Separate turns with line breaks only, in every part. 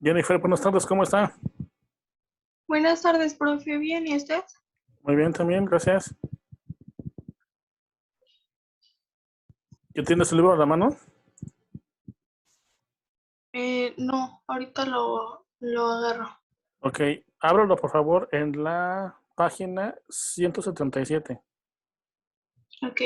Jennifer, buenas tardes, ¿cómo está?
Buenas tardes, profe. Bien, ¿y usted?
Muy bien también, gracias. ¿Ya tiene su libro a la mano?
No, ahorita lo agarro.
Ok, ábralo por favor en la página 177.
Ok.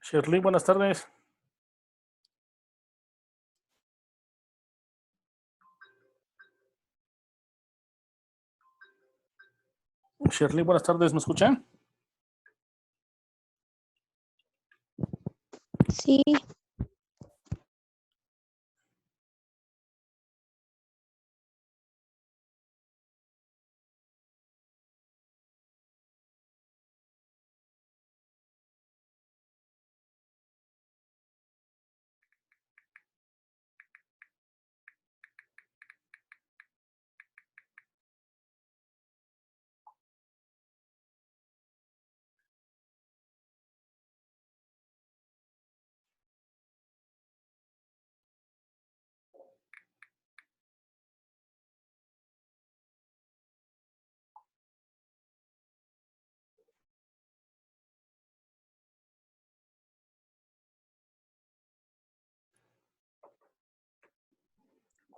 Shirley, buenas tardes. Shirley, buenas tardes, ¿me escuchan?
Sí,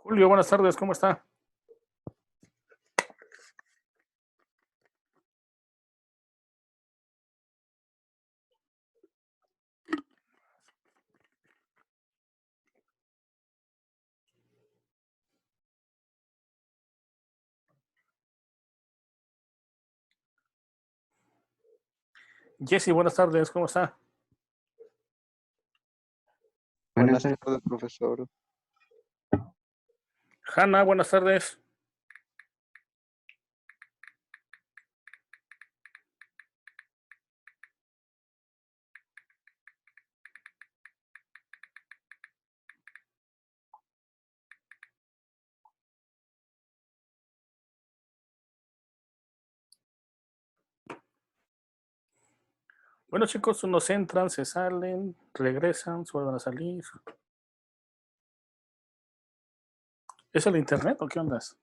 Julio, buenas tardes, ¿cómo está? Jesse, buenas tardes, ¿cómo está?
Buenas tardes, profesor.
Hanna, buenas tardes. Bueno, chicos, unos entran, se salen, regresan, se vuelven a salir. ¿Es el internet o qué ondas?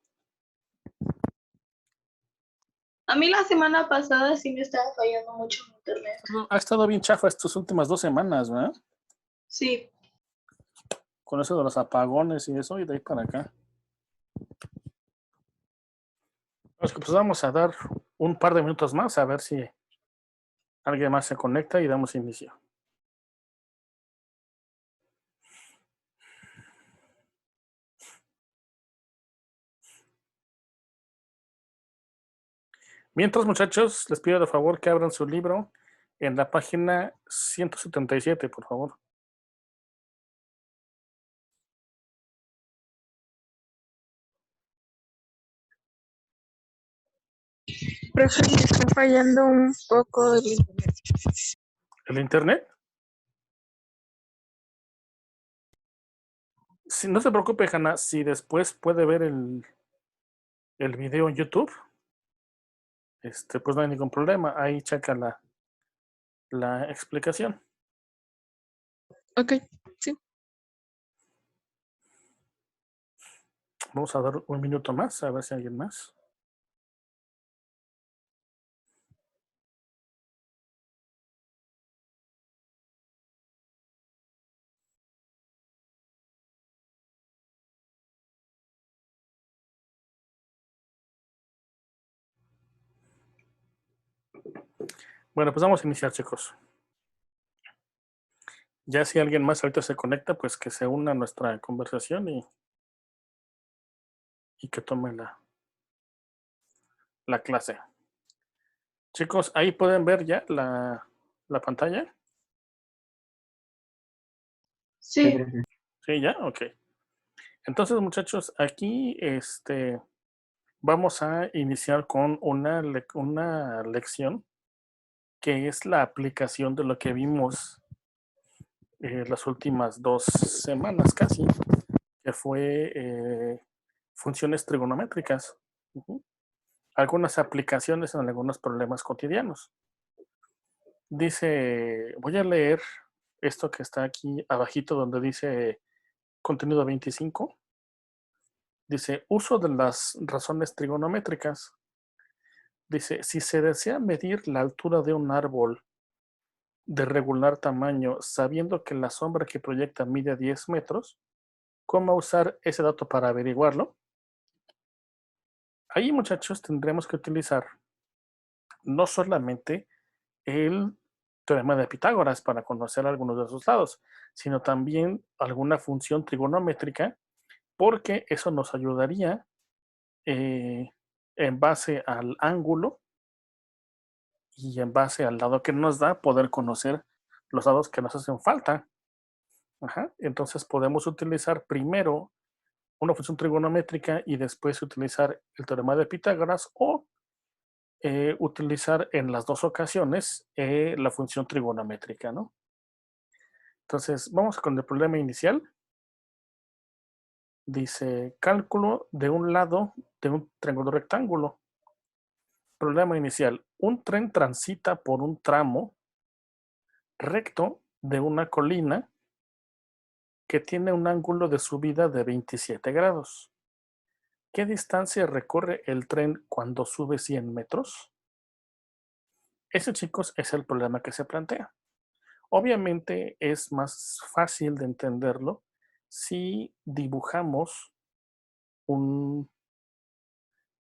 A mí la semana pasada sí me estaba fallando mucho mi internet.
Ha estado bien chafa estas últimas 2 semanas, ¿verdad?
Sí.
Con eso de los apagones y eso, y de ahí para acá. Pues vamos a dar un par de minutos más a ver si alguien más se conecta y damos inicio. Mientras, muchachos, les pido de favor que abran su libro en la página 177, por favor.
profe, me está fallando un poco el internet.
¿El internet? Si, no se preocupe, Hanna, si después puede ver el video en YouTube, pues no hay ningún problema. Ahí checa la explicación.
Ok, sí.
Vamos a dar un minuto más, a ver si hay alguien más. Bueno, pues vamos a iniciar, chicos. Ya si alguien más ahorita se conecta, pues que se una a nuestra conversación y que tome la clase. Chicos, ahí pueden ver ya la pantalla.
Sí.
Sí, ya, ok. Entonces, muchachos, aquí vamos a iniciar con una lección que es la aplicación de lo que vimos las últimas 2 semanas casi, que fue funciones trigonométricas. Algunas aplicaciones en algunos problemas cotidianos. Dice, voy a leer esto que está aquí abajito donde dice contenido 25. Dice, uso de las razones trigonométricas. Dice, si se desea medir la altura de un árbol de regular tamaño, sabiendo que la sombra que proyecta mide 10 metros, ¿cómo usar ese dato para averiguarlo? Ahí, muchachos, tendremos que utilizar no solamente el teorema de Pitágoras para conocer algunos de sus lados, sino también alguna función trigonométrica, porque eso nos ayudaría en base al ángulo y en base al lado que nos da poder conocer los lados que nos hacen falta. Entonces podemos utilizar primero una función trigonométrica y después utilizar el teorema de Pitágoras o utilizar en las dos ocasiones la función trigonométrica, ¿no? Entonces, vamos con el problema inicial. Dice, cálculo de un lado de un triángulo rectángulo. Problema inicial. Un tren transita por un tramo recto de una colina que tiene un ángulo de subida de 27 grados. ¿Qué distancia recorre el tren cuando sube 100 metros? Ese, chicos, es el problema que se plantea. Obviamente es más fácil de entenderlo si dibujamos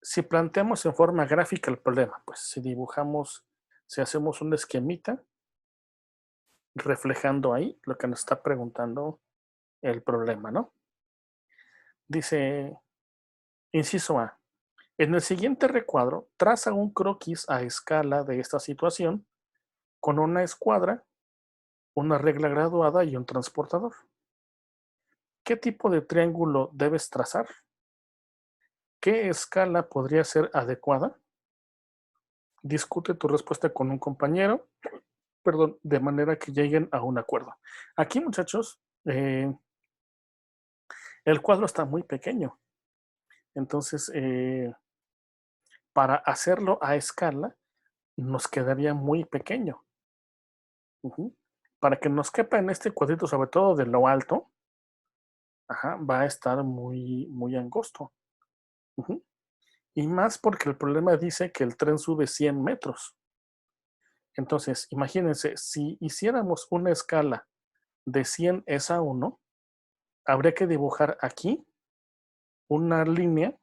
si planteamos en forma gráfica el problema, pues si hacemos un esquemita reflejando ahí lo que nos está preguntando el problema, ¿no? Dice, inciso A, en el siguiente recuadro, traza un croquis a escala de esta situación con una escuadra, una regla graduada y un transportador. ¿Qué tipo de triángulo debes trazar? ¿Qué escala podría ser adecuada? Discute tu respuesta con un compañero, de manera que lleguen a un acuerdo. Aquí, muchachos, el cuadro está muy pequeño. Entonces, para hacerlo a escala, nos quedaría muy pequeño. Para que nos quepa en este cuadrito, sobre todo de lo alto, va a estar muy, muy angosto. Y más porque el problema dice que el tren sube 100 metros. Entonces, imagínense, si hiciéramos una escala de 100 es a 1, habría que dibujar aquí una línea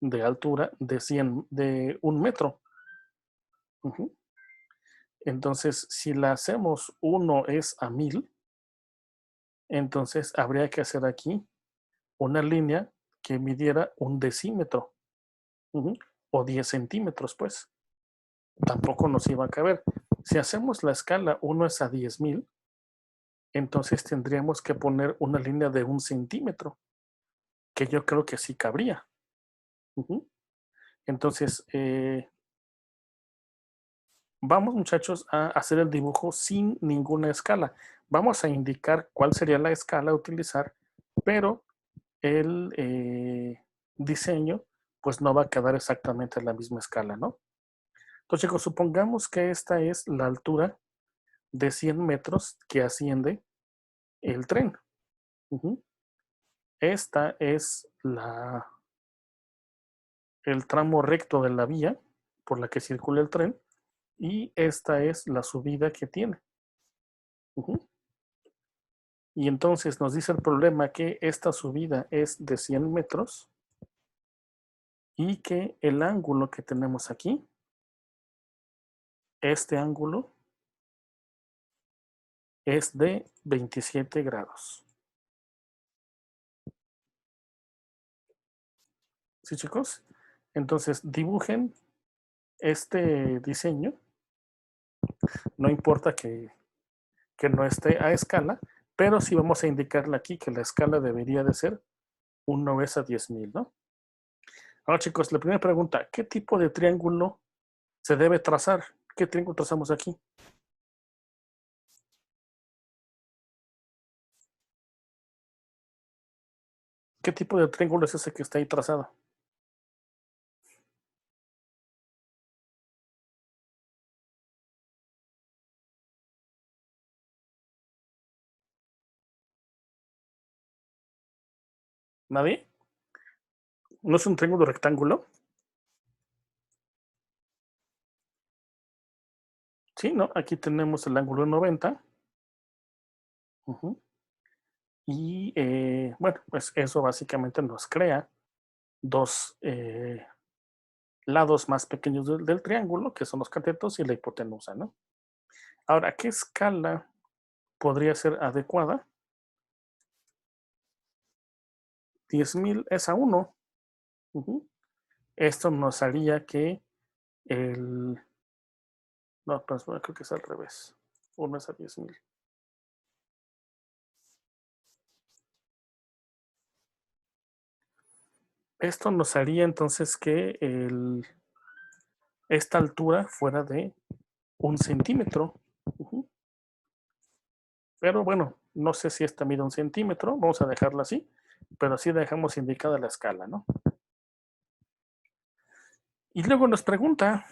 de altura de 1 metro. Entonces, si la hacemos 1 es a 1000, entonces habría que hacer aquí una línea que midiera 1 decímetro o 10 centímetros, pues. Tampoco nos iba a caber. Si hacemos la escala 1 es a 10,000, entonces tendríamos que poner una línea de 1 centímetro, que yo creo que sí cabría. Entonces, vamos, muchachos, a hacer el dibujo sin ninguna escala. Vamos a indicar cuál sería la escala a utilizar, pero el diseño pues no va a quedar exactamente en la misma escala, ¿no? Entonces, chicos, supongamos que esta es la altura de 100 metros que asciende el tren. Esta es el tramo recto de la vía por la que circula el tren y esta es la subida que tiene. Y entonces nos dice el problema que esta subida es de 100 metros y que el ángulo que tenemos aquí, este ángulo, es de 27 grados. ¿Sí, chicos? Entonces, dibujen este diseño. No importa que no esté a escala, pero sí vamos a indicarle aquí que la escala debería de ser 1 es a 10,000, ¿no? Ahora, chicos, la primera pregunta, ¿qué tipo de triángulo se debe trazar? ¿Qué triángulo trazamos aquí? ¿Qué tipo de triángulo es ese que está ahí trazado? ¿Nadie? ¿No es un triángulo rectángulo? Sí, ¿no? Aquí tenemos el ángulo 90. Y bueno, pues eso básicamente nos crea dos lados más pequeños del triángulo, que son los catetos y la hipotenusa, ¿no? Ahora, ¿qué escala podría ser adecuada? 10,000 es a 1. Esto nos haría que el... No, pues bueno, creo que es al revés. 1 es a 10,000. Esto nos haría entonces que esta altura fuera de 1 centímetro. Pero bueno, no sé si esta mide 1 centímetro. Vamos a dejarla así. Pero sí dejamos indicada la escala, ¿no? Y luego nos pregunta,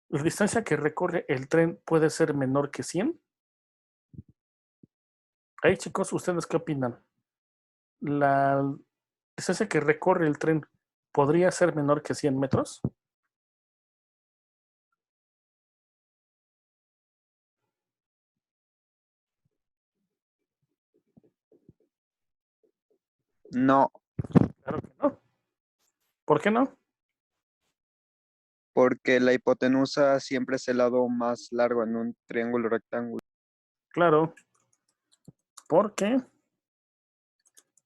¿la distancia que recorre el tren puede ser menor que 100? Ahí, chicos, ¿ustedes qué opinan? ¿La distancia que recorre el tren podría ser menor que 100 metros?
No,
Claro que no. ¿Por qué no?
porque la hipotenusa siempre es el lado más largo en un triángulo rectángulo.
Claro, porque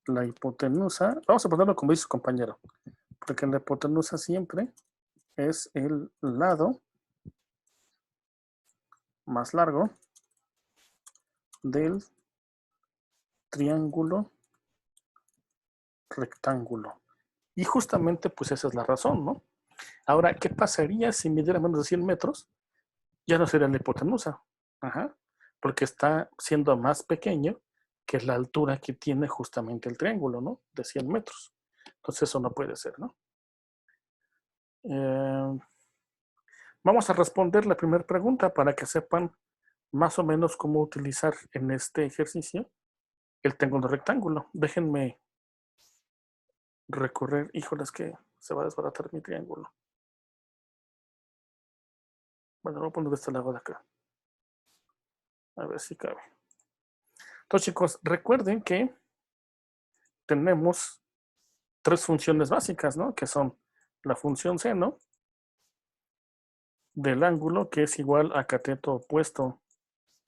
la hipotenusa, vamos a ponerlo como dice su compañero, porque la hipotenusa siempre es el lado más largo del triángulo rectángulo. Y justamente pues esa es la razón, ¿no? Ahora, ¿qué pasaría si midiera menos de 100 metros? Ya no sería la hipotenusa. Ajá. Porque está siendo más pequeño que la altura que tiene justamente el triángulo, ¿no? De 100 metros. Entonces eso no puede ser, ¿no? Vamos a responder la primera pregunta para que sepan más o menos cómo utilizar en este ejercicio el triángulo rectángulo. Déjenme recorrer. Híjole, es que se va a desbaratar mi triángulo. Bueno, lo voy a poner de este lado de acá. A ver si cabe. Entonces, chicos, recuerden que tenemos 3 funciones básicas, ¿no? Que son la función seno del ángulo, que es igual a cateto opuesto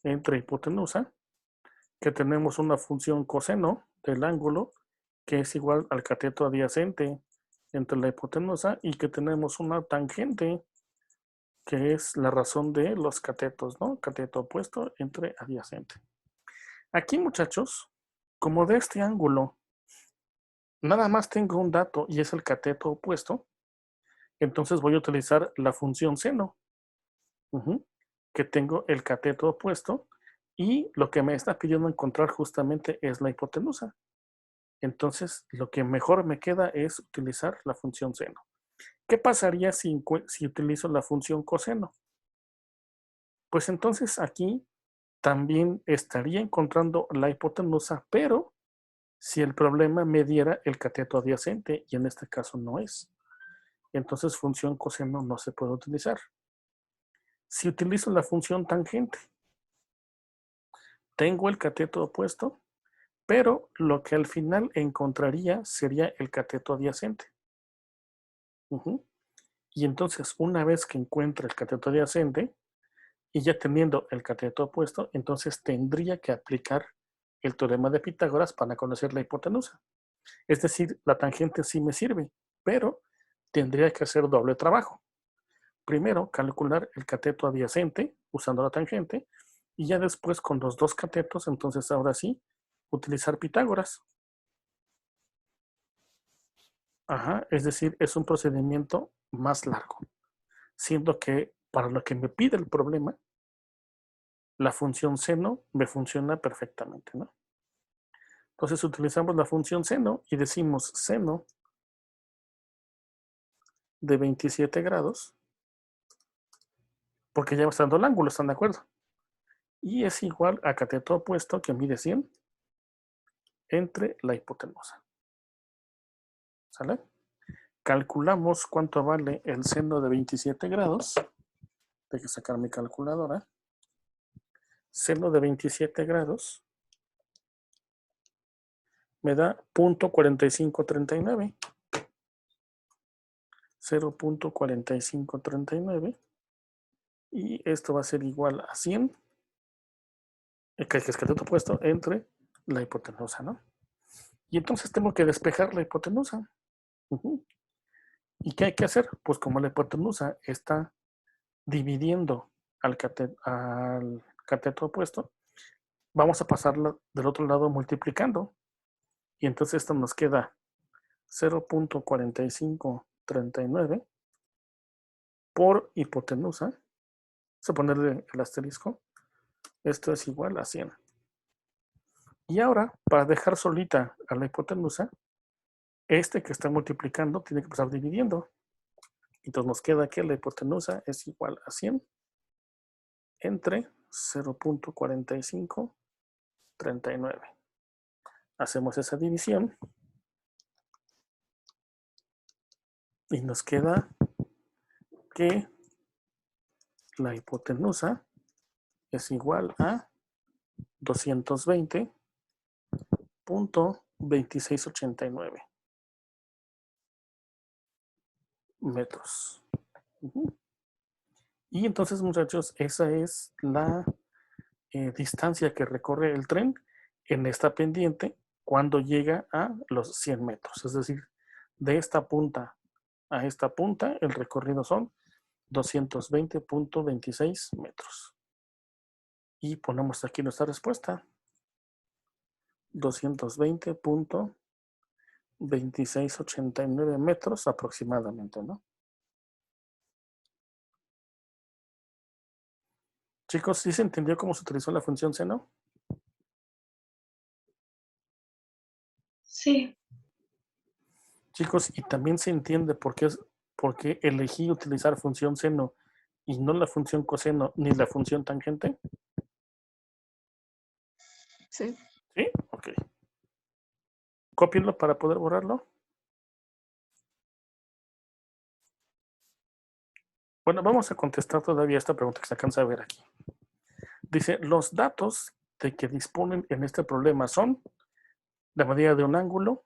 entre hipotenusa, que tenemos una función coseno del ángulo, que es igual al cateto adyacente entre la hipotenusa, y que tenemos una tangente, que es la razón de los catetos, ¿no? Cateto opuesto entre adyacente. Aquí, muchachos, como de este ángulo nada más tengo un dato y es el cateto opuesto, entonces voy a utilizar la función seno, que tengo el cateto opuesto y lo que me está pidiendo encontrar justamente es la hipotenusa. Entonces, lo que mejor me queda es utilizar la función seno. ¿Qué pasaría si utilizo la función coseno? Pues entonces aquí también estaría encontrando la hipotenusa, pero si el problema me diera el cateto adyacente, y en este caso no es. Entonces función coseno no se puede utilizar. Si utilizo la función tangente, tengo el cateto opuesto, pero lo que al final encontraría sería el cateto adyacente. Y entonces, una vez que encuentre el cateto adyacente, y ya teniendo el cateto opuesto, entonces tendría que aplicar el teorema de Pitágoras para conocer la hipotenusa. Es decir, la tangente sí me sirve, pero tendría que hacer doble trabajo. Primero, calcular el cateto adyacente usando la tangente, y ya después con los dos catetos, entonces ahora sí, utilizar Pitágoras. Ajá, es decir, es un procedimiento más largo, siendo que para lo que me pide el problema, la función seno me funciona perfectamente, ¿no? Entonces utilizamos la función seno y decimos seno de 27 grados, porque ya va estando el ángulo, ¿están de acuerdo? Y es igual a cateto opuesto que mide 100 entre la hipotenusa. ¿Sale? Calculamos cuánto vale el seno de 27 grados. Tengo que sacar mi calculadora. Seno de 27 grados me da 0.4539. 0.4539. Y esto va a ser igual a 100, que es cateto opuesto, entre la hipotenusa, ¿no? Y entonces tengo que despejar la hipotenusa. ¿Y qué hay que hacer? Pues como la hipotenusa está dividiendo al cateto opuesto, vamos a pasarla del otro lado multiplicando. Y entonces esto nos queda 0.4539 por hipotenusa. Vamos a ponerle el asterisco. Esto es igual a 100. Y ahora, para dejar solita a la hipotenusa, este que está multiplicando tiene que pasar dividiendo. Entonces nos queda que la hipotenusa es igual a 100 entre 0.4539. Hacemos esa división y nos queda que la hipotenusa es igual a 220.2689 metros. Y entonces, muchachos, esa es la distancia que recorre el tren en esta pendiente cuando llega a los 100 metros. Es decir, de esta punta a esta punta, el recorrido son 220.26 metros. Y ponemos aquí nuestra respuesta. 220.2689 metros aproximadamente, ¿no? Chicos, ¿sí se entendió cómo se utilizó la función seno?
Sí.
Chicos, y también se entiende por qué elegí utilizar función seno y no la función coseno ni la función tangente.
Sí.
¿Sí? Ok. Cópienlo para poder borrarlo. Bueno, vamos a contestar todavía esta pregunta que se alcanza a ver aquí. Dice, los datos de que disponen en este problema son la medida de un ángulo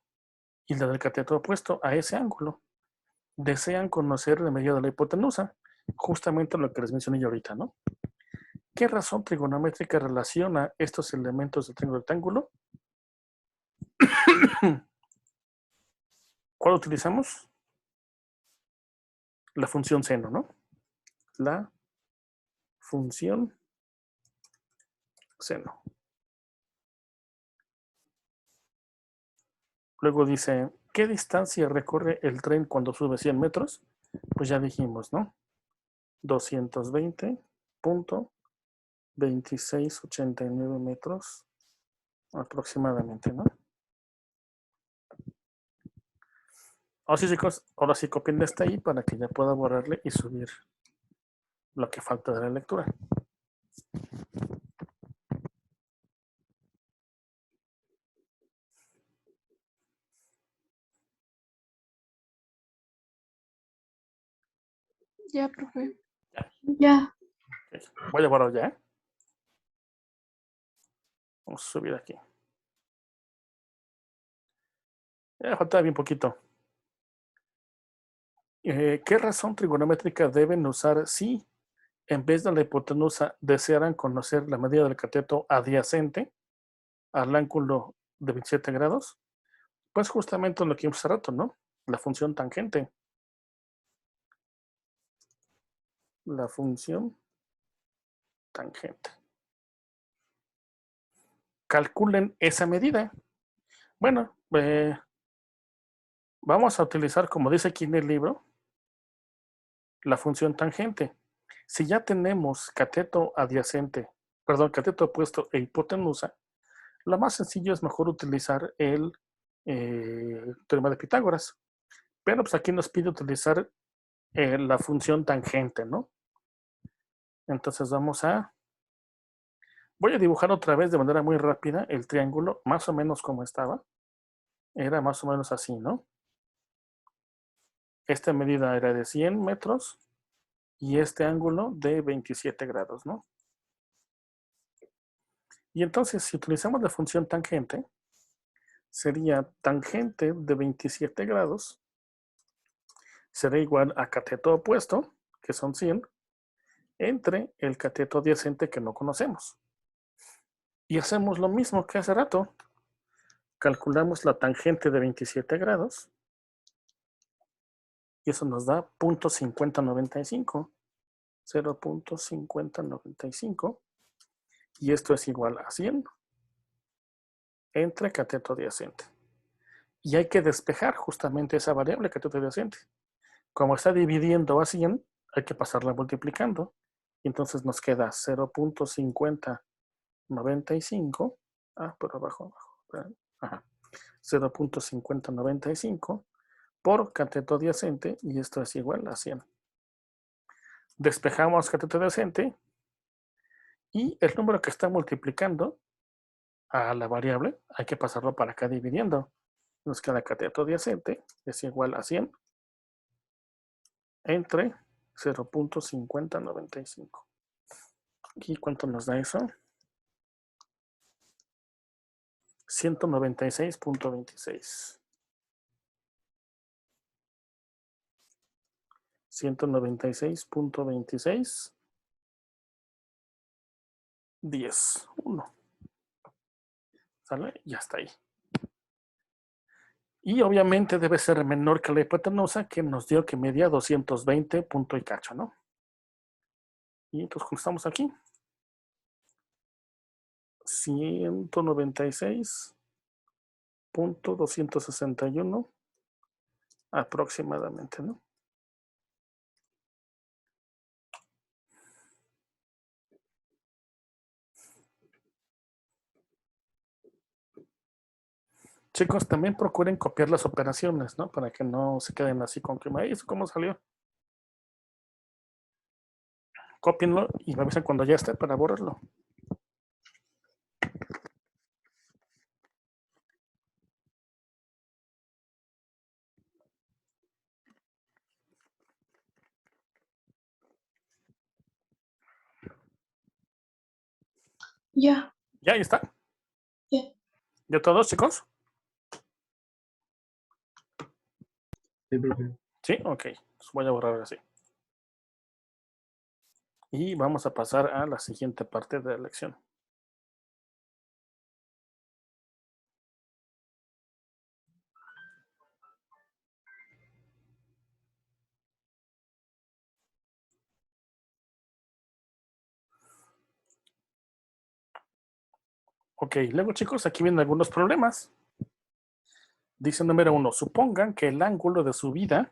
y la del cateto opuesto a ese ángulo. Desean conocer la medida de la hipotenusa, justamente lo que les mencioné yo ahorita, ¿no? ¿Qué razón trigonométrica relaciona estos elementos del triángulo rectángulo? ¿Cuál utilizamos? La función seno, ¿no? La función seno. Luego dice, ¿qué distancia recorre el tren cuando sube 100 metros? Pues ya dijimos, ¿no? 220.2689 metros aproximadamente, ¿no? Ahora sí, chicos, ahora sí copien esta ahí para que ya pueda borrarle y subir lo que falta de la lectura.
Ya, profe.
Ya.
Voy a borrar ya, ¿eh? Vamos a subir aquí. Ya falta bien poquito. ¿Qué razón trigonométrica deben usar si, en vez de la hipotenusa, desearan conocer la medida del cateto adyacente al ángulo de 27 grados? Pues justamente lo que vimos hace rato, ¿no? La función tangente. La función tangente. Calculen esa medida. Bueno, vamos a utilizar, como dice aquí en el libro, la función tangente. Si ya tenemos cateto adyacente, perdón, cateto opuesto e hipotenusa, Lo más sencillo es mejor utilizar el teorema de Pitágoras. Pero pues aquí nos pide utilizar la función tangente, ¿no? Entonces voy a dibujar otra vez de manera muy rápida el triángulo, más o menos como estaba. Era más o menos así, ¿no? Esta medida era de 100 metros y este ángulo de 27 grados, ¿no? Y entonces, si utilizamos la función tangente, sería tangente de 27 grados, será igual a cateto opuesto, que son 100, entre el cateto adyacente que no conocemos. Y hacemos lo mismo que hace rato. Calculamos la tangente de 27 grados y eso nos da 0.5095. 0.5095 y esto es igual a 100 entre cateto adyacente. Y hay que despejar justamente esa variable cateto adyacente. Como está dividiendo a 100, hay que pasarla multiplicando. Y entonces nos queda 0.5095. Por abajo. 0.5095 por cateto adyacente y esto es igual a 100. Despejamos cateto adyacente y el número que está multiplicando a la variable hay que pasarlo para acá dividiendo. Nos queda cateto adyacente es igual a 100 entre 0.5095. ¿Y cuánto nos da eso? 196.26. 196.26. 10. 1. ¿Sale? Ya está ahí. Y obviamente debe ser menor que la hipotenusa que nos dio que medía 220 punto y cacho, ¿no? Y entonces estamos aquí. 196.261 aproximadamente, ¿no? Chicos, también procuren copiar las operaciones, ¿no? Para que no se queden así con que, ¿eso cómo salió? Cópienlo y me avisan cuando ya esté para borrarlo.
Ya,
Ya, ahí está.
ya.
¿Ya todos, chicos?
Sí, profe.
Sí, ok. Pues voy a borrar así. Y vamos a pasar a la siguiente parte de la lección. Ok, luego chicos, aquí vienen algunos problemas. Dice número 1, supongan que el ángulo de subida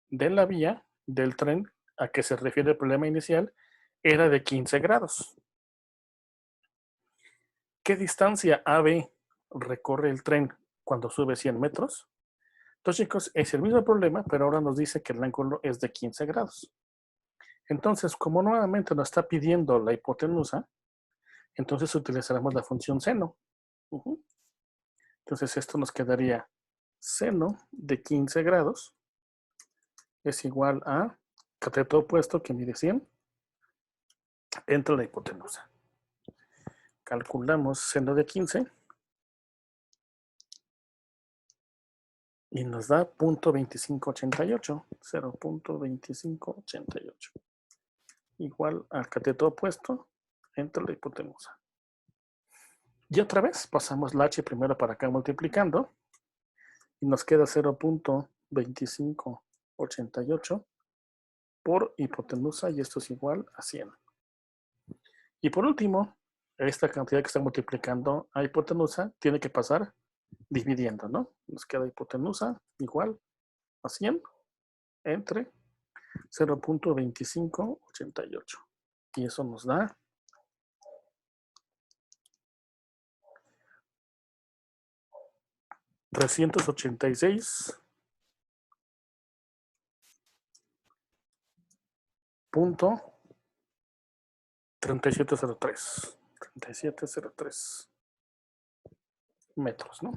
de la vía del tren a que se refiere el problema inicial era de 15 grados. ¿Qué distancia AB recorre el tren cuando sube 100 metros? Entonces, chicos, es el mismo problema, pero ahora nos dice que el ángulo es de 15 grados. Entonces, como nuevamente nos está pidiendo la hipotenusa, entonces utilizaremos la función seno. Entonces, esto nos quedaría seno de 15 grados es igual a cateto opuesto que mide 100 entre la hipotenusa. Calculamos seno de 15 y nos da 0.2588, 0.2588, igual al cateto opuesto entre la hipotenusa. Y otra vez pasamos la h primero para acá multiplicando y nos queda 0.2588 por hipotenusa y esto es igual a 100. Y por último, esta cantidad que está multiplicando a hipotenusa tiene que pasar dividiendo, ¿no? Nos queda hipotenusa igual a 100 entre 0.2588. Y eso nos da .3703 metros, ¿no?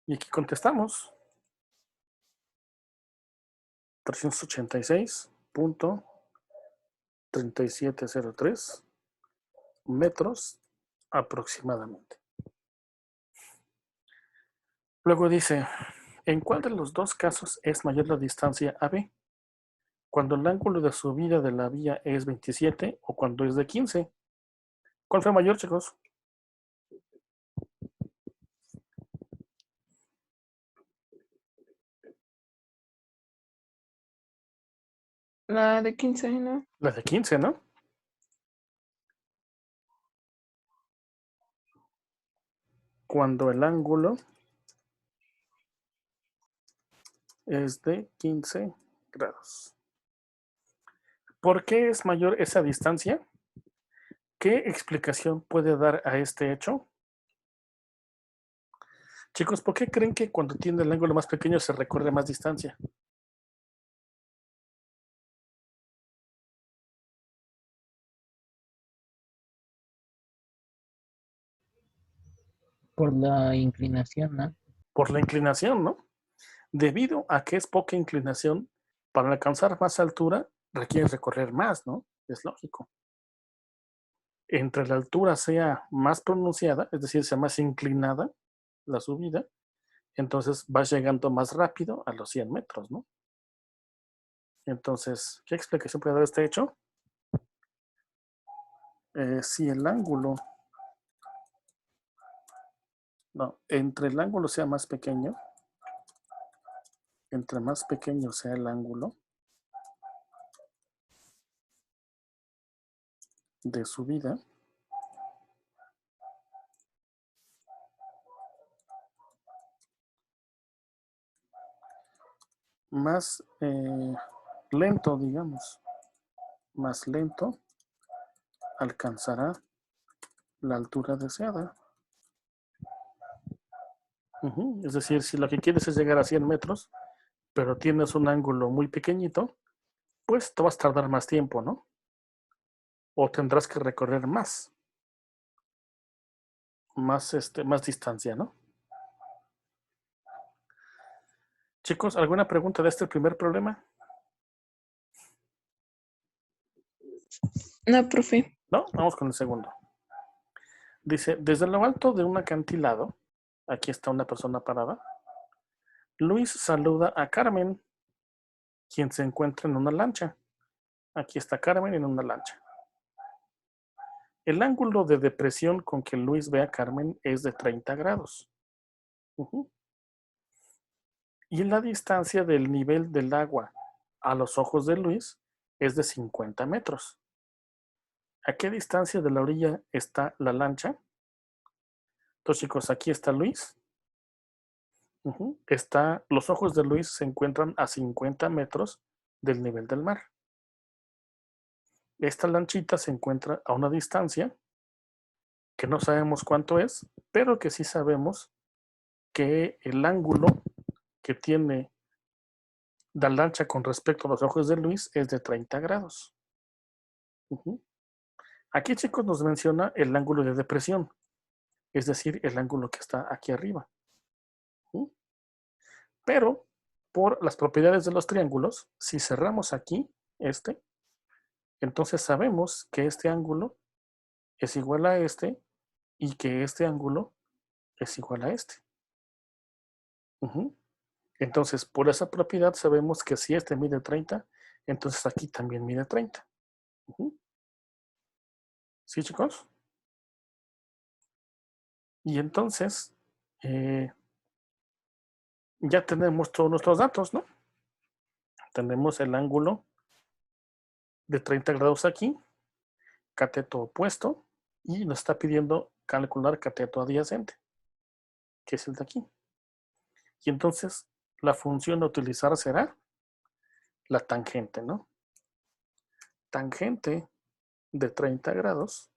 Y aquí contestamos 386.3703 metros aproximadamente. Luego dice, ¿en cuál de los dos casos es mayor la distancia AB? ¿Cuando el ángulo de subida de la vía es 27 o cuando es de 15? ¿Cuál fue mayor, chicos?
La de 15, ¿no?
La de 15, ¿no? Cuando el ángulo es de 15 grados. ¿Por qué es mayor esa distancia? ¿Qué explicación puede dar a este hecho? Chicos, ¿por qué creen que cuando tiene el ángulo más pequeño se recorre más distancia?
Por la inclinación, ¿no?
Por la inclinación, ¿no? Debido a que es poca inclinación, para alcanzar más altura requiere recorrer más, ¿no? Es lógico. Entre la altura sea más pronunciada, es decir, sea más inclinada la subida, entonces vas llegando más rápido a los 100 metros, ¿no? Entonces, ¿qué explicación puede dar este hecho? Si el ángulo, no, entre el ángulo sea más pequeño, entre más pequeño sea el ángulo de subida, más lento, digamos, más lento alcanzará la altura deseada. Es decir, si lo que quieres es llegar a 100 metros, pero tienes un ángulo muy pequeñito, pues te vas a tardar más tiempo, ¿no? O tendrás que recorrer más distancia, ¿no? Chicos, ¿alguna pregunta de este primer problema?
No, profe.
No, vamos con el segundo. Dice, desde lo alto de un acantilado, aquí está una persona parada, Luis saluda a Carmen, quien se encuentra en una lancha. Aquí está Carmen en una lancha. El ángulo de depresión con que Luis ve a Carmen es de 30 grados. Y la distancia del nivel del agua a los ojos de Luis es de 50 metros. ¿A qué distancia de la orilla está la lancha? Entonces, chicos, aquí está Luis. Los ojos de Luis se encuentran a 50 metros del nivel del mar. Esta lanchita se encuentra a una distancia que no sabemos cuánto es, pero que sí sabemos que el ángulo que tiene la lancha con respecto a los ojos de Luis es de 30 grados. Aquí, chicos, nos menciona el ángulo de depresión, es decir, el ángulo que está aquí arriba. Pero, por las propiedades de los triángulos, si cerramos aquí, entonces sabemos que este ángulo es igual a este y que este ángulo es igual a este. Entonces, por esa propiedad sabemos que si este mide 30, entonces aquí también mide 30. ¿Sí, chicos? Y entonces, ya tenemos todos nuestros datos, ¿no? Tenemos el ángulo de 30 grados aquí, cateto opuesto, y nos está pidiendo calcular cateto adyacente, que es el de aquí. Y entonces, la función a utilizar será la tangente, ¿no? Tangente de 30 grados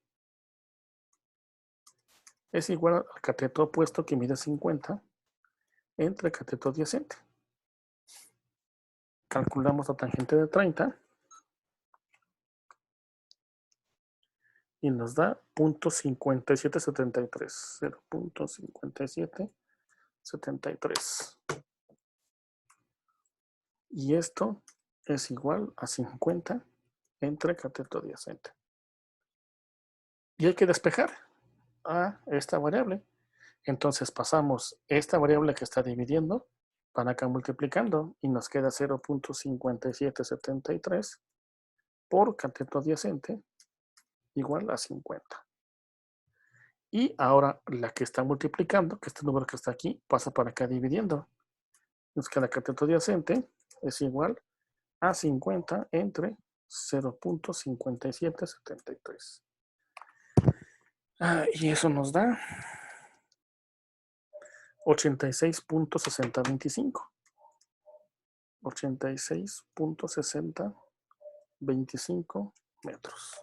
es igual al cateto opuesto que mide 50 entre cateto adyacente. Calculamos la tangente de 30 y nos da 0.5773. 0.5773. Y esto es igual a 50 entre cateto adyacente. Y hay que despejar a esta variable. Entonces pasamos esta variable que está dividiendo para acá multiplicando y nos queda 0.5773 por cateto adyacente igual a 50. Y ahora la que está multiplicando, que este número que está aquí, pasa para acá dividiendo. Nos queda cateto adyacente es igual a 50 entre 0.5773. Y eso nos da 86.6025. 86.6025 metros.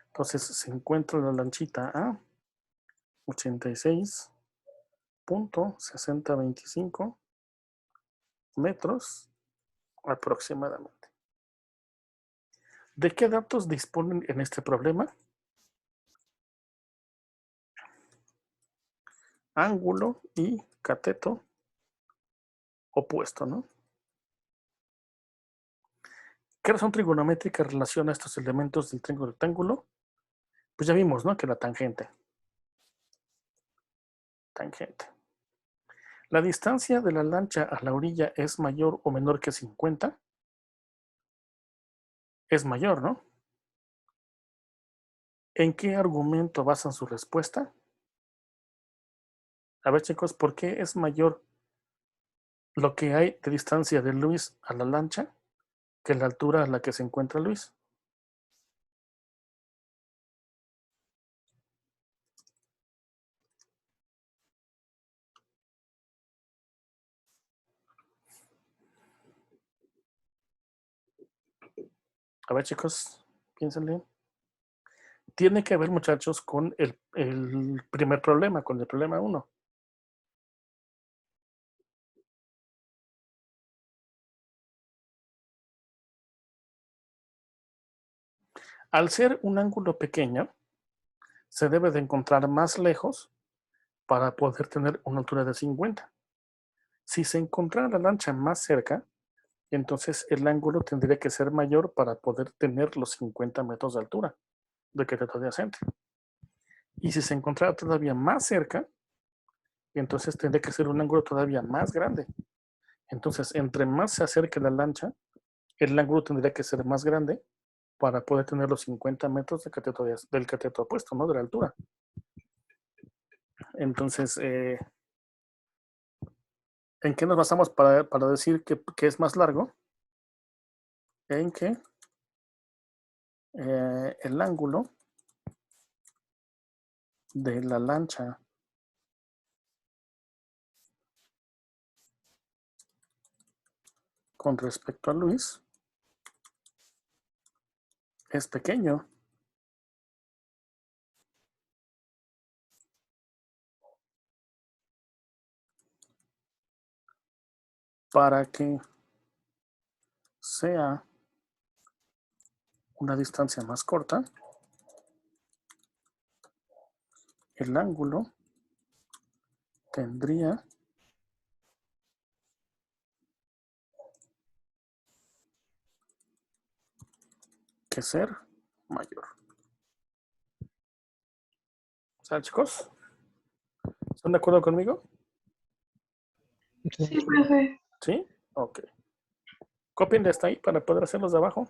Entonces se encuentra la lanchita a 86.6025 metros aproximadamente. ¿De qué datos disponen en este problema? Ángulo y cateto opuesto, ¿no? ¿Qué razón trigonométrica relaciona estos elementos del triángulo rectángulo? Pues ya vimos, ¿no? Que la tangente. Tangente. ¿La distancia de la lancha a la orilla es mayor o menor que 50? Es mayor, ¿no? ¿En qué argumento basan su respuesta? A ver, chicos, ¿por qué es mayor lo que hay de distancia de Luis a la lancha que la altura a la que se encuentra Luis? A ver, chicos, piénsenle. Tiene que ver, muchachos, con el primer problema, con el problema 1. Al ser un ángulo pequeño, se debe de encontrar más lejos para poder tener una altura de 50. Si se encontrara la lancha más cerca, entonces el ángulo tendría que ser mayor para poder tener los 50 metros de altura de cateto adyacente. Y si se encontrara todavía más cerca, entonces tendría que ser un ángulo todavía más grande. Entonces, entre más se acerque la lancha, el ángulo tendría que ser más grande para poder tener los 50 metros del cateto opuesto, ¿no? De la altura. Entonces, ¿en qué nos basamos para decir que es más largo? En que el ángulo de la lancha con respecto a Luis es pequeño. Para que sea una distancia más corta, el ángulo tendría que ser mayor. ¿Sabes, chicos? ¿Están de acuerdo conmigo?
Sí, profe.
¿Sí? Ok. Copien de hasta ahí para poder hacerlos de abajo.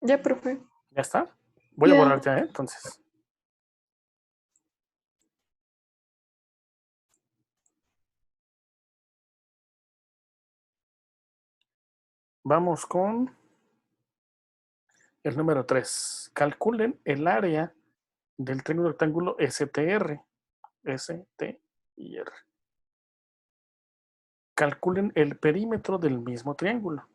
Ya, profe.
¿Ya está? Voy a
Ya.
borrar ya, entonces. Vamos con El número 3. Calculen el área del triángulo rectángulo STR. STR. Calculen el perímetro del mismo triángulo.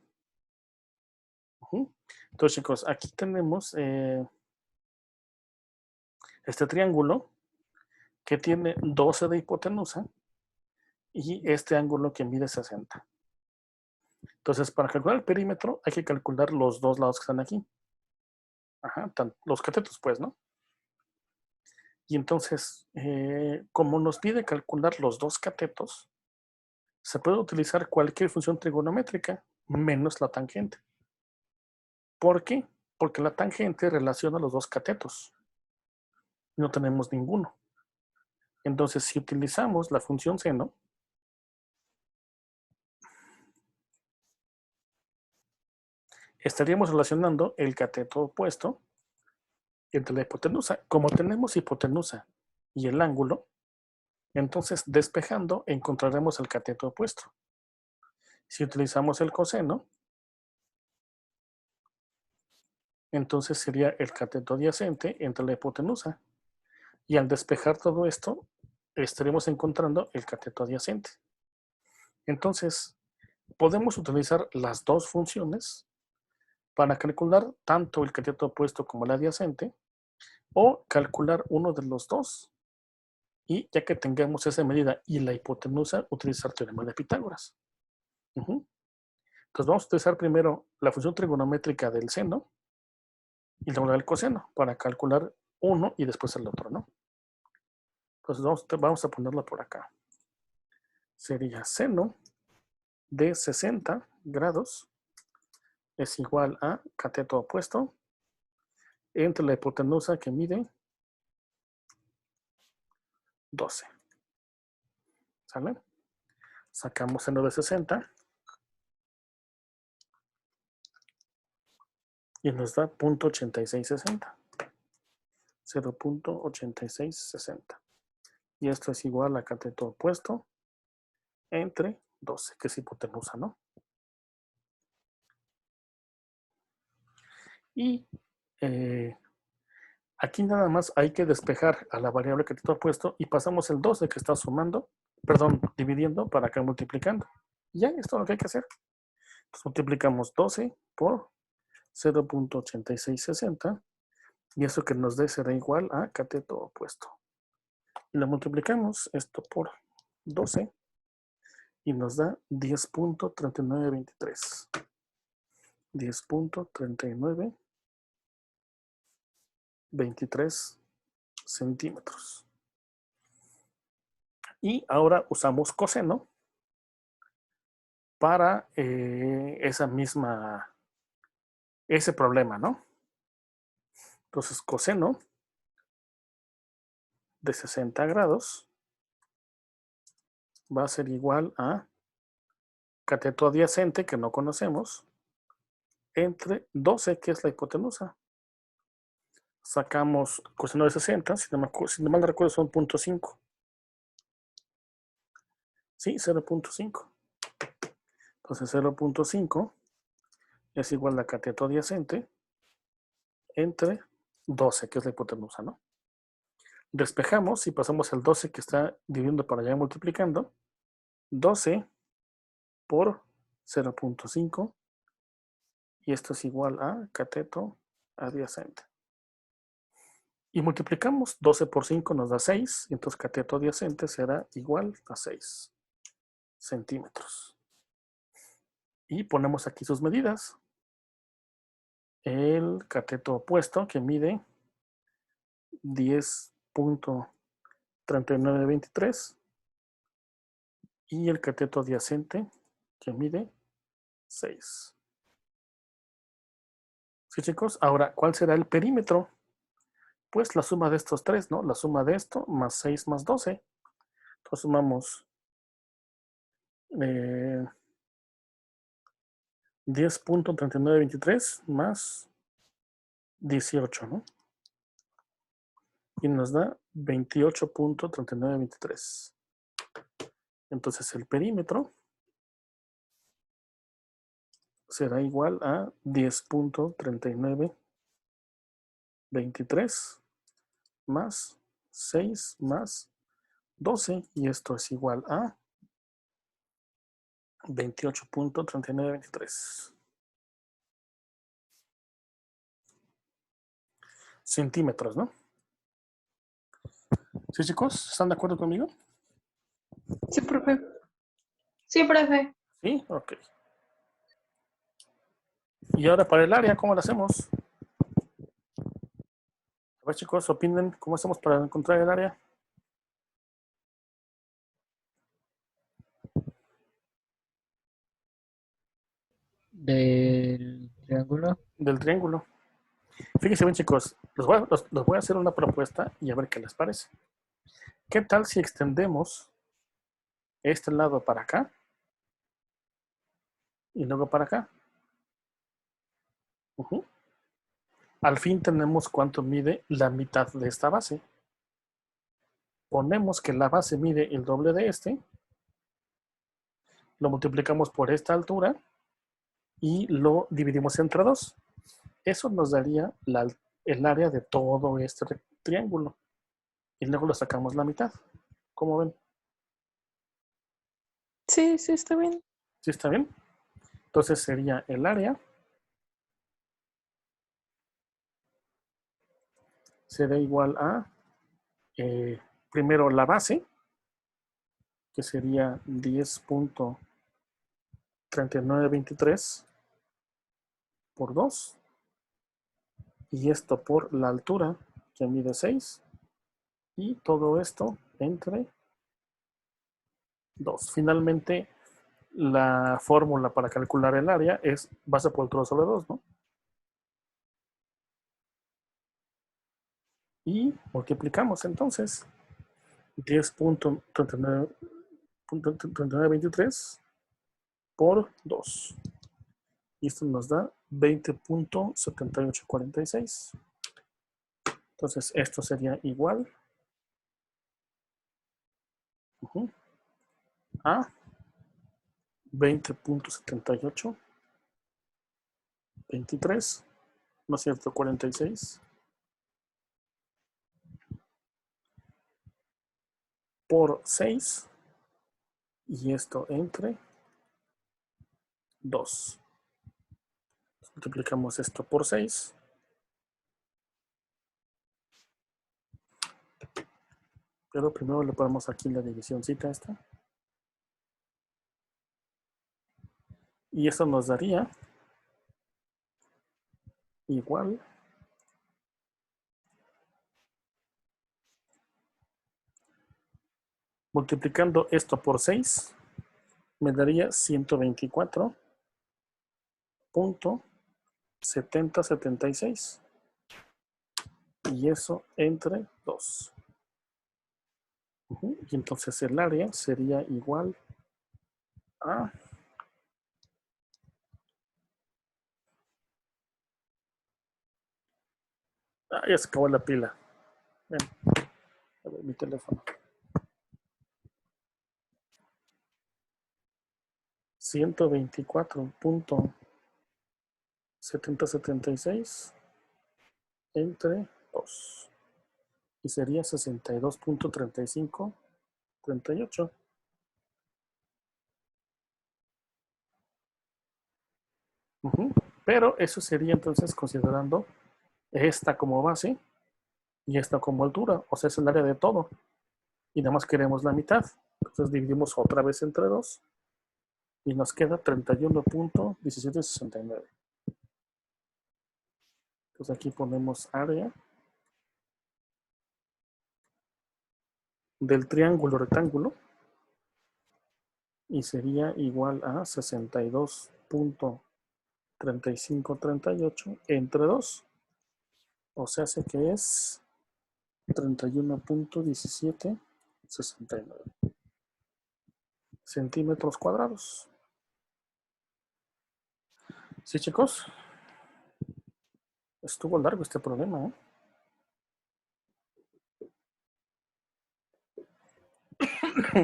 Entonces, chicos, aquí tenemos este triángulo que tiene 12 de hipotenusa y este ángulo que mide 60. Entonces, para calcular el perímetro hay que calcular los dos lados que están aquí. Ajá, los catetos, pues, ¿no? Y entonces, como nos pide calcular los dos catetos, se puede utilizar cualquier función trigonométrica menos la tangente. ¿Por qué? Porque la tangente relaciona los dos catetos. No tenemos ninguno. Entonces, si utilizamos la función seno, estaríamos relacionando el cateto opuesto entre la hipotenusa. Como tenemos hipotenusa y el ángulo, entonces despejando encontraremos el cateto opuesto. Si utilizamos el coseno, entonces sería el cateto adyacente entre la hipotenusa. Y al despejar todo esto, estaremos encontrando el cateto adyacente. Entonces, podemos utilizar las dos funciones para calcular tanto el cateto opuesto como el adyacente, o calcular uno de los dos. Y ya que tengamos esa medida y la hipotenusa, utilizar teorema de Pitágoras. Entonces vamos a utilizar primero la función trigonométrica del seno y luego del coseno para calcular uno y después el otro, ¿no? Entonces vamos a ponerlo por acá. Sería seno de 60 grados es igual a cateto opuesto entre la hipotenusa que mide 12. ¿Sale? Sacamos seno de 60 y nos da 0.8660. 0.8660. Y esto es igual a cateto opuesto entre 12, que es hipotenusa, ¿no? Y aquí nada más hay que despejar a la variable cateto opuesto y pasamos el 12 que está sumando, perdón, dividiendo para acá multiplicando. Y ya, esto es lo que hay que hacer. Entonces multiplicamos 12 por 0.8660 y eso que nos dé será igual a cateto opuesto. Y lo multiplicamos esto por 12 y nos da 10.3923. 10.3923 centímetros. Y ahora usamos coseno para ese problema, ¿no? Entonces, coseno de 60 grados va a ser igual a cateto adyacente, que no conocemos, entre 12, que es la hipotenusa. Sacamos coseno de 60, si no mal recuerdo son 0.5. Sí, 0.5. Entonces 0.5 es igual a cateto adyacente entre 12, que es la hipotenusa, ¿no? Despejamos y pasamos el 12 que está dividiendo para allá multiplicando. 12 por 0.5 y esto es igual a cateto adyacente. Y multiplicamos 12 por 5 nos da 6, entonces cateto adyacente será igual a 6 centímetros. Y ponemos aquí sus medidas. El cateto opuesto que mide 10.3923 y el cateto adyacente que mide 6. ¿Sí, chicos? Ahora, ¿cuál será el perímetro? Pues la suma de estos tres, ¿no? La suma de esto más 6 más 12. Entonces sumamos 10.3923 más 18, ¿no? Y nos da 28.3923. Entonces el perímetro será igual a 10.3923 23 más 6 más 12 y esto es igual a 28.3923 centímetros, ¿no? ¿Sí, chicos? ¿Están de acuerdo conmigo?
Sí, profe.
Sí, profe.
Sí, ok. Y ahora para el área, ¿cómo lo hacemos? A ver, chicos, opinen cómo hacemos para encontrar el área
Del triángulo.
del triángulo. Fíjense bien, chicos, los voy a hacer una propuesta y a ver qué les parece. ¿Qué tal si extendemos este lado para acá y luego para acá? Al fin tenemos cuánto mide la mitad de esta base. Ponemos que la base mide el doble de este, lo multiplicamos por esta altura y lo dividimos entre 2. Eso nos daría el área de todo este triángulo. Y luego lo sacamos la mitad. ¿Cómo ven?
Sí, sí, está bien.
¿Sí está bien? Entonces sería el área. Será igual a, primero la base, que sería 10.3923 por 2. Y esto por la altura, que mide 6. Y todo esto entre 2. Finalmente, la fórmula para calcular el área es base por altura sobre 2, ¿no? Y multiplicamos entonces 10.3923 por 2. Y esto nos da 20.7846. Entonces esto sería igual a 20.7823, ¿no es cierto? 46 por 6 y esto entre 2. Multiplicamos esto por 6. Pero primero le ponemos aquí la divisioncita esta. Y esto nos daría igual multiplicando esto por 6 me daría 124.7076 y eso entre 2. Y entonces el área sería igual a ya se acabó la pila. Ven, a ver mi teléfono. 124.7076 entre 2 y sería 62.3538. Pero eso sería entonces considerando esta como base y esta como altura, o sea, es el área de todo. Y nada más queremos la mitad. Entonces dividimos otra vez entre 2 y nos queda 31.1769. Entonces aquí ponemos área del triángulo rectángulo y sería igual a 62.3538 entre 2. O sea, hace que es 31.1769 centímetros cuadrados. ¿Sí, chicos? Estuvo largo este problema, ¿eh?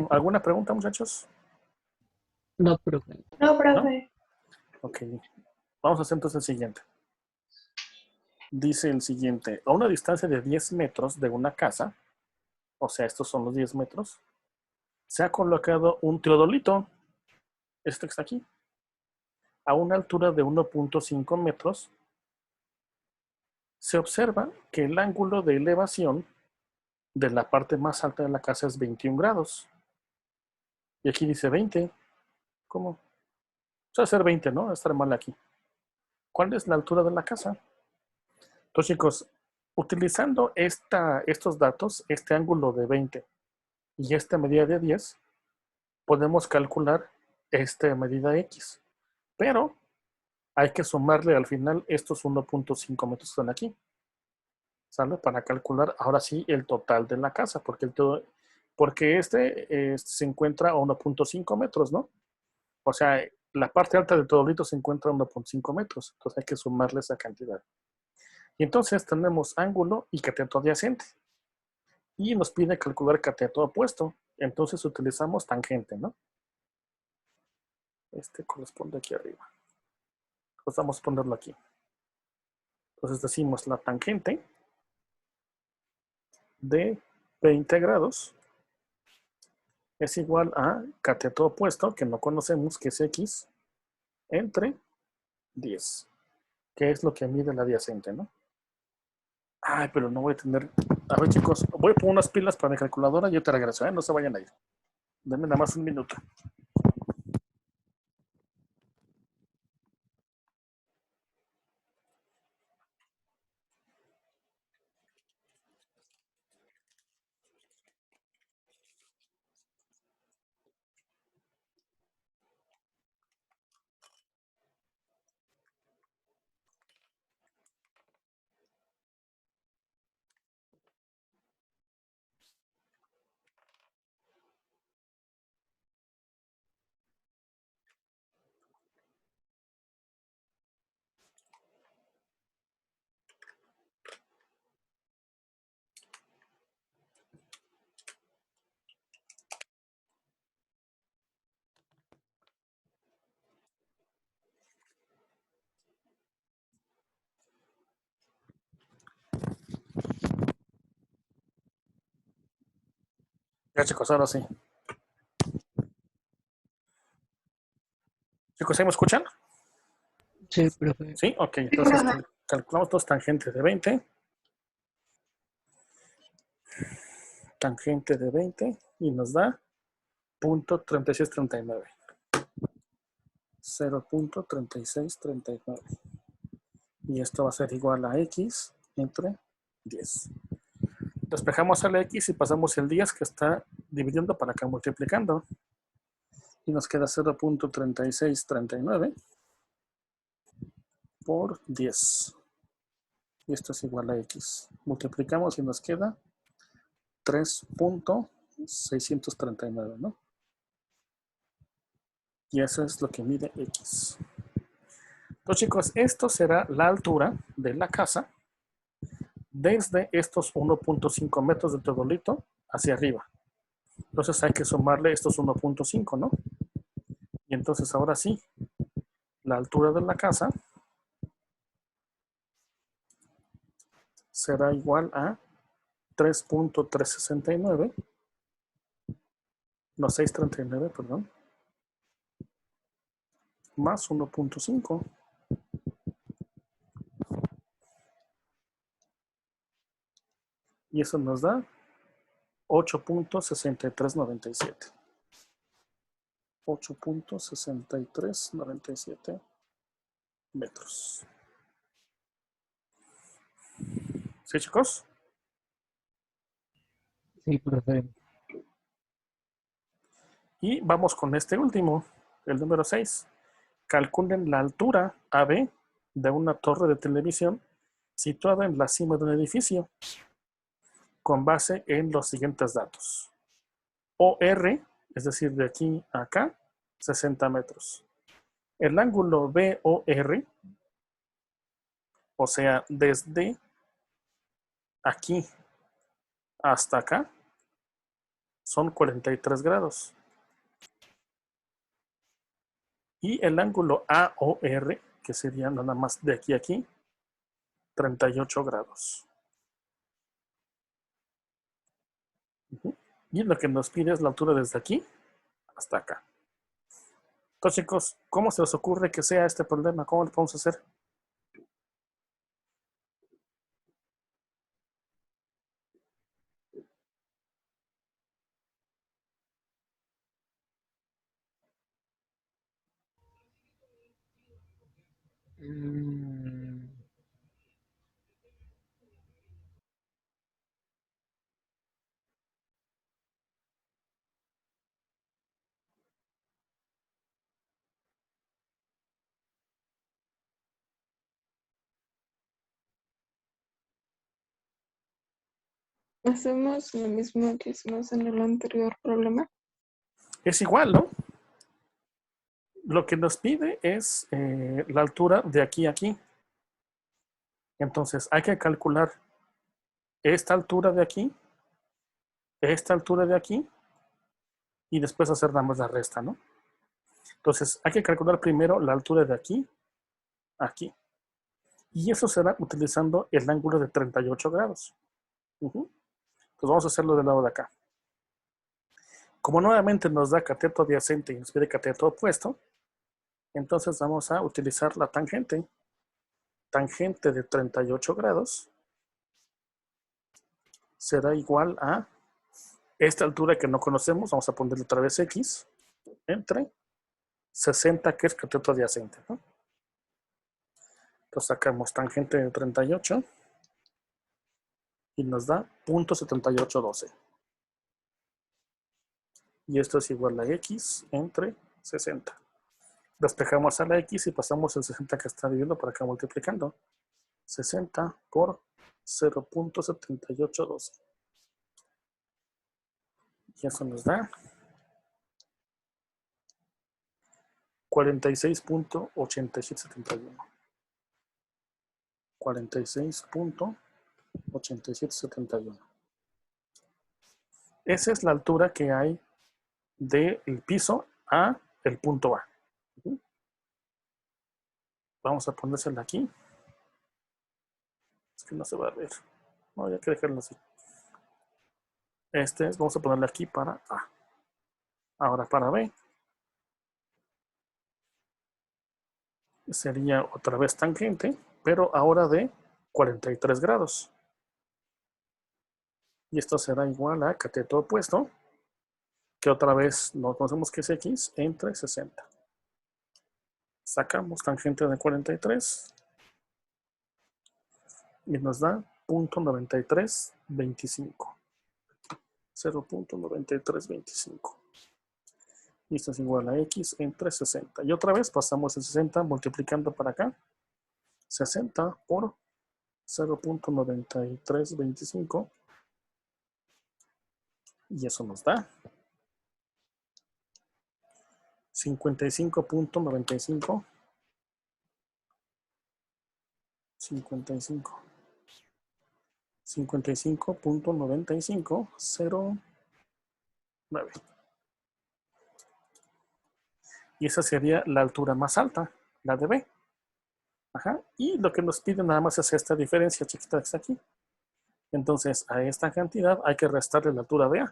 ¿Alguna pregunta, muchachos?
No, profe.
No, profe.
Ok. Vamos a hacer entonces el siguiente. dice el siguiente. A una distancia de 10 metros de una casa, o sea, estos son los 10 metros, se ha colocado un teodolito, este que está aquí, a una altura de 1.5 metros. Se observa que el ángulo de elevación de la parte más alta de la casa es 21 grados. Y aquí dice 20. ¿Cómo? O sea, ser 20, ¿no? Estar mal aquí. ¿Cuál es la altura de la casa? Entonces, chicos, utilizando estos datos, este ángulo de 20 y esta medida de 10, podemos calcular esta medida X. Pero hay que sumarle al final estos 1.5 metros que están aquí. ¿Sale? Para calcular ahora sí el total de la casa, porque este se encuentra a 1.5 metros, ¿no? O sea, la parte alta del teodolito se encuentra a 1.5 metros, entonces hay que sumarle esa cantidad. Y entonces tenemos ángulo y cateto adyacente. Y nos pide calcular cateto opuesto, entonces utilizamos tangente, ¿no? Este corresponde aquí arriba. Entonces vamos a ponerlo aquí. Entonces decimos la tangente de 20 grados es igual a cateto opuesto, que no conocemos, que es X, entre 10, que es lo que mide la adyacente, ¿no? Ay, pero no voy a tener... A ver, chicos, voy a poner unas pilas para mi calculadora y yo te regreso, ¿eh? No se vayan a ir. Denme nada más un minuto. Ya, chicos, ahora sí. Chicos, ¿ahí me escuchan?
Sí, profe.
Sí, ok. Entonces calculamos dos tangentes de 20. Tangente de 20 y nos da 0.3639. 0.3639. Y esto va a ser igual a X entre 10. Despejamos el X y pasamos el 10 que está dividiendo para acá multiplicando. Y nos queda 0.3639 por 10. Y esto es igual a X. Multiplicamos y nos queda 3.639, ¿no? Y eso es lo que mide X. Entonces, chicos, esto será la altura de la casa desde estos 1.5 metros de teodolito hacia arriba. Entonces hay que sumarle estos 1.5, ¿no? Y entonces ahora sí, la altura de la casa será igual a 3.369, no, 639, perdón, más 1.5. Y eso nos da 8.6397. 8.6397 metros. ¿Sí, chicos?
Sí, profe.
Y vamos con este último, el número 6. Calculen la altura AB de una torre de televisión situada en la cima de un edificio con base en los siguientes datos. OR, es decir, de aquí a acá, 60 metros. El ángulo BOR, o sea, desde aquí hasta acá, son 43 grados. Y el ángulo AOR, que sería nada más de aquí a aquí, 38 grados. Y lo que nos pide es la altura desde aquí hasta acá. Entonces, chicos, ¿cómo se os ocurre que sea este problema? ¿Cómo lo podemos hacer?
Mm,
Hacemos lo mismo que hicimos en el anterior problema.
Es igual, ¿no? Lo que nos pide es la altura de aquí a aquí. Entonces, hay que calcular esta altura de aquí, esta altura de aquí, y después hacer nada más la resta, ¿no? Entonces, hay que calcular primero la altura de aquí a aquí. Y eso será utilizando el ángulo de 38 grados. Entonces, vamos a hacerlo del lado de acá. Como nuevamente nos da cateto adyacente y nos pide cateto opuesto, entonces vamos a utilizar la tangente. Tangente de 38 grados será igual a esta altura que no conocemos, vamos a ponerle otra vez X, entre 60, que es cateto adyacente, ¿no? Entonces sacamos tangente de 38 y nos da 0.7812. Y esto es igual a X entre 60. Despejamos a la X y pasamos el 60 que está dividiendo por acá multiplicando. 60 por 0.7812. Y eso nos da 46.8771. 46.8771. Esa es la altura que hay del piso a el punto A. Vamos a ponérsela aquí. Es que no se va a ver. No, hay que dejarlo así. Vamos a ponerle aquí para A. Ahora para B. Sería otra vez tangente, pero ahora de 43 grados. Y esto será igual a cateto opuesto, que otra vez no conocemos que es X, entre 60. Sacamos tangente de 43 y nos da 0.9325. 0.9325. Y esto es igual a X entre 60. Y otra vez pasamos el 60 multiplicando para acá. 60 por 0.9325. Y eso nos da 55.95. 55.9509. Y esa sería la altura más alta, la de B. Ajá. Y lo que nos pide nada más es esta diferencia chiquita que está aquí. Entonces, a esta cantidad hay que restarle la altura de A.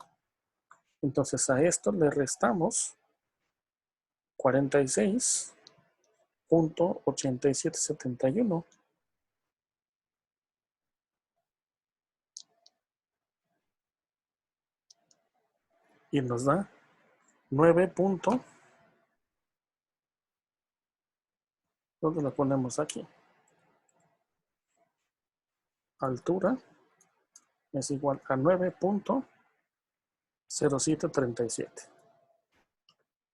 Entonces, a esto le restamos 46.8771. Y nos da 9. ¿Dónde la ponemos aquí? Altura es igual a 9.0737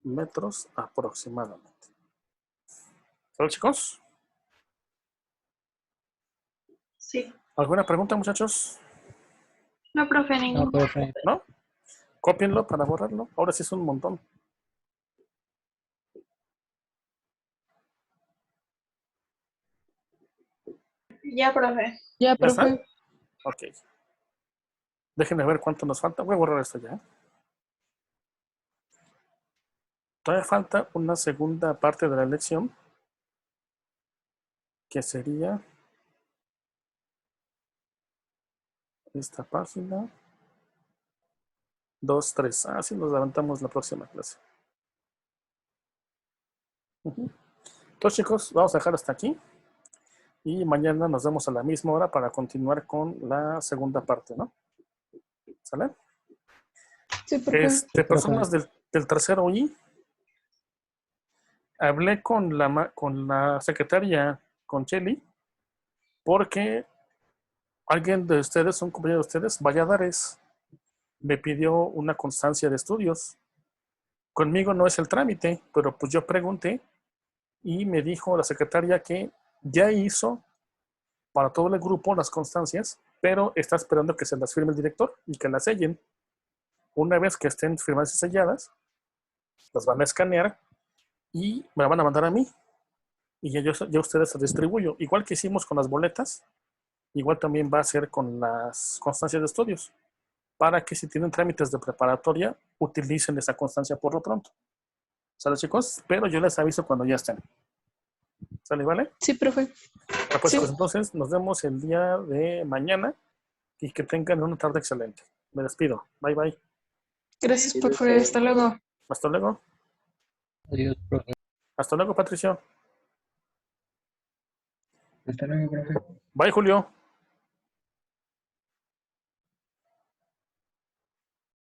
metros aproximadamente. ¿Hola, chicos?
Sí.
¿Alguna pregunta, muchachos?
No, profe,
no,
ningún.
profe.
¿No? Cópienlo para borrarlo. Ahora sí es un montón.
Ya, profe.
Ya,
¿Ya está?
profe.
Ok. Déjenme ver cuánto nos falta. Voy a borrar esto ya. Todavía falta una segunda parte de la lección, que sería Esta página. 2, 3. Así nos levantamos la próxima clase. Entonces, chicos, vamos a dejar hasta aquí. Y mañana nos vemos a la misma hora para continuar con la segunda parte, ¿no? ¿Sale?
Sí, profe.
Personas del tercero I. Hablé con la secretaria, con Shelly, porque alguien de ustedes, un compañero de ustedes, Valladares, me pidió una constancia de estudios. Conmigo no es el trámite, pero pues yo pregunté y me dijo la secretaria que ya hizo para todo el grupo las constancias, pero está esperando que se las firme el director y que las sellen. Una vez que estén firmadas y selladas, las van a escanear y me la van a mandar a mí. Y ya ustedes las distribuyo. Igual que hicimos con las boletas, igual también va a ser con las constancias de estudios, para que si tienen trámites de preparatoria, utilicen esa constancia por lo pronto. ¿Sale, chicos? Pero yo les aviso cuando ya estén. ¿Sale, vale?
Sí, profe.
Pues,
Sí.
chicos, entonces nos vemos el día de mañana y que tengan una tarde excelente. Me despido. Bye, bye.
Gracias, profe. Hasta luego.
Hasta luego.
Adiós, profe.
Hasta luego, Patricio.
Hasta luego, profe.
Bye, Julio.